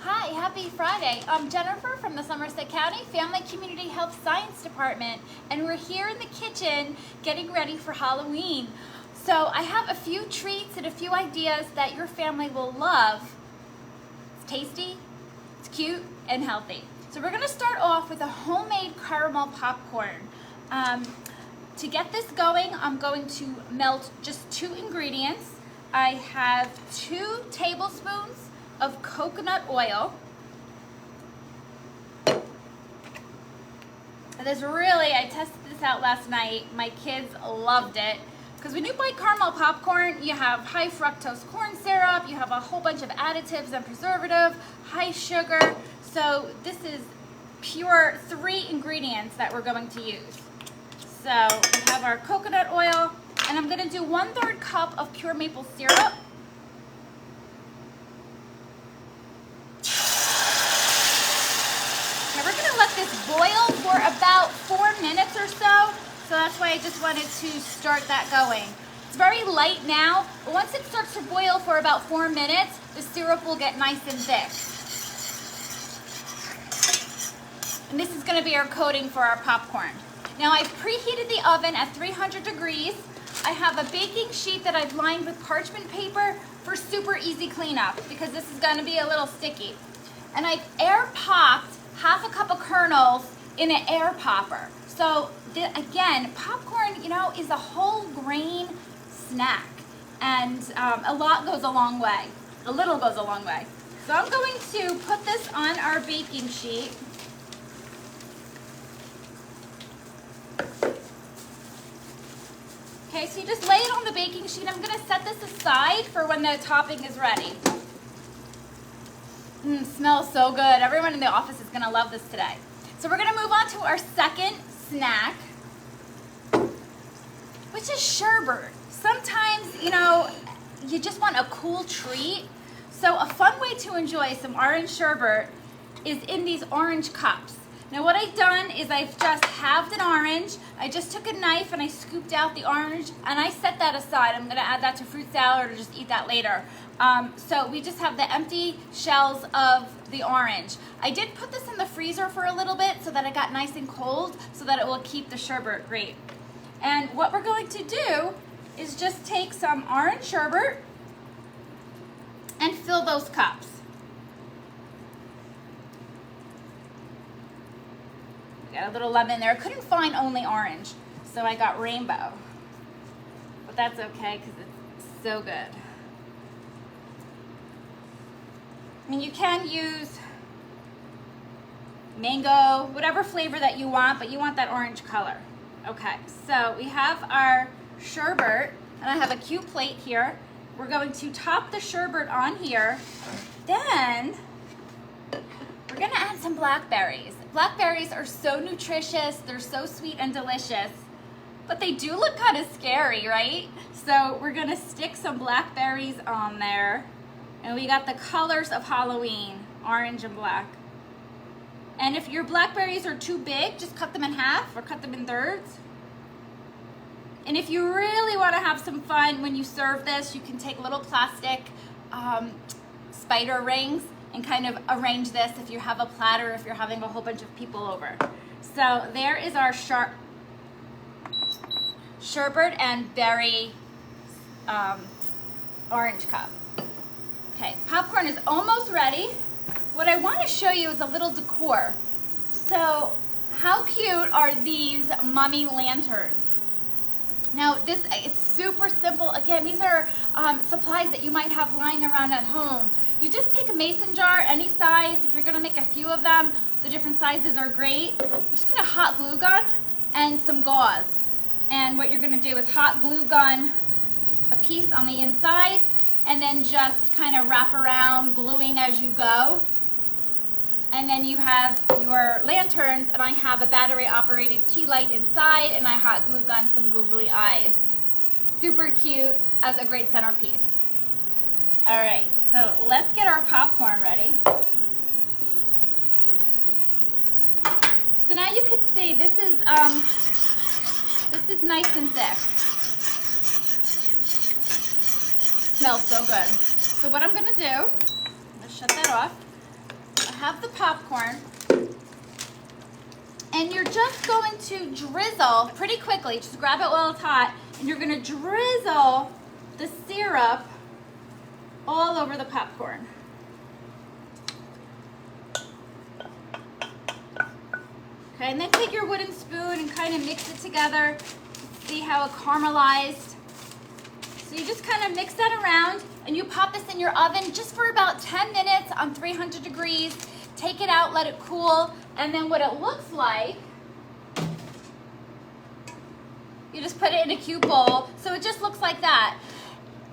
Hi, happy Friday. I'm Jennifer from the Somerset County Family Community Health Science Department, and we're here in the kitchen getting ready for Halloween. So I have a few treats and a few ideas that your family will love. It's tasty, it's cute, and healthy. So we're gonna start off with a homemade caramel popcorn. To get this going, I'm going to melt just 2 ingredients. I have 2 tablespoons of coconut oil. I tested this out last night. My kids loved it. Because when you buy caramel popcorn, you have high fructose corn syrup, you have a whole bunch of additives and preservative, high sugar. So this is pure 3 ingredients that we're going to use. So we have our coconut oil, and I'm gonna do 1/3 cup of pure maple syrup. We're gonna let this boil for about 4 minutes or so. So that's why I just wanted to start that going. It's very light now, but once it starts to boil for about 4 minutes, the syrup will get nice and thick. And this is gonna be our coating for our popcorn. Now I've preheated the oven at 300 degrees. I have a baking sheet that I've lined with parchment paper for super easy cleanup because this is gonna be a little sticky. And I've air popped 1/2 cup of kernels in an air popper. So again, popcorn, is a whole grain snack, and a lot goes a long way. A little goes a long way. So I'm going to put this on our baking sheet. Okay, so you just lay it on the baking sheet. I'm gonna set this aside for when the topping is ready. Smells so good. Everyone in the office is gonna love this today. So we're gonna move on to our second snack, which is sherbet. Sometimes, you just want a cool treat. So a fun way to enjoy some orange sherbet is in these orange cups. Now what I've done is I've just halved an orange. I just took a knife and I scooped out the orange and I set that aside. I'm gonna add that to fruit salad or just eat that later. So we just have the empty shells of the orange. I did put this in the freezer for a little bit so that it got nice and cold so that it will keep the sherbet great. And what we're going to do is just take some orange sherbet and fill those cups. Got a little lemon there. I couldn't find only orange, so I got rainbow. But that's okay because it's so good. I mean, you can use mango, whatever flavor that you want, but you want that orange color. Okay, so we have our sherbet, and I have a cute plate here. We're going to top the sherbet on here. Then we're gonna add some blackberries. Blackberries are so nutritious, they're so sweet and delicious, but they do look kind of scary, right? So we're gonna stick some blackberries on there, and we got the colors of Halloween, orange and black. And if your blackberries are too big, just cut them in half or cut them in thirds. And if you really wanna have some fun when you serve this, you can take little plastic spider rings and kind of arrange this if you have a platter, if you're having a whole bunch of people over. So there is our sherbet and berry orange cup. Okay, popcorn is almost ready. What I want to show you is a little decor. So how cute are these mummy lanterns? Now this is super simple. Again, these are supplies that you might have lying around at home. You just take a mason jar, any size. If you're gonna make a few of them, the different sizes are great. Just get a hot glue gun and some gauze. And what you're gonna do is hot glue gun a piece on the inside and then just kind of wrap around, gluing as you go. And then you have your lanterns, and I have a battery operated tea light inside, and I hot glue gun some googly eyes. Super cute as a great centerpiece. All right. So let's get our popcorn ready. So now you can see this is nice and thick. Smells so good. So what I'm gonna do, let's shut that off. have the popcorn, and you're just going to drizzle pretty quickly. Just grab it while it's hot, and you're going to drizzle the syrup all over the popcorn. Okay, and then take your wooden spoon and kind of mix it together. See how it caramelized? So you just kind of mix that around, and you pop this in your oven just for about 10 minutes on 300 degrees. Take it out, let it cool, and then what it looks like, you just put it in a cube bowl, so it just looks like that.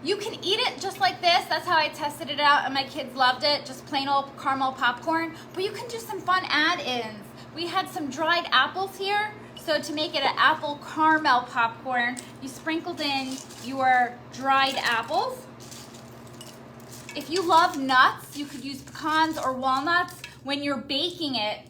You can eat it just like this. That's how I tested it out, and my kids loved it, just plain old caramel popcorn. But you can do some fun add-ins. We had some dried apples here, so to make it an apple caramel popcorn, you sprinkled in your dried apples. If you love nuts, you could use pecans or walnuts. When you're baking it,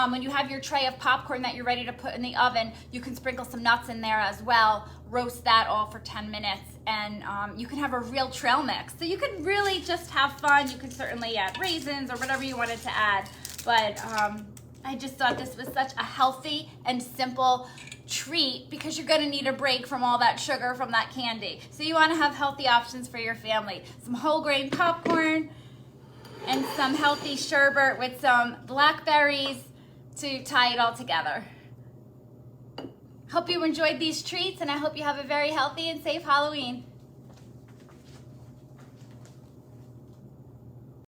when you have your tray of popcorn that you're ready to put in the oven, you can sprinkle some nuts in there as well. Roast that all for 10 minutes, and you can have a real trail mix. So you can really just have fun. You can certainly add raisins or whatever you wanted to add, but I just thought this was such a healthy and simple treat because you're gonna need a break from all that sugar from that candy. So you wanna have healthy options for your family. Some whole grain popcorn and some healthy sherbet with some blackberries to tie it all together. Hope you enjoyed these treats, and I hope you have a very healthy and safe Halloween.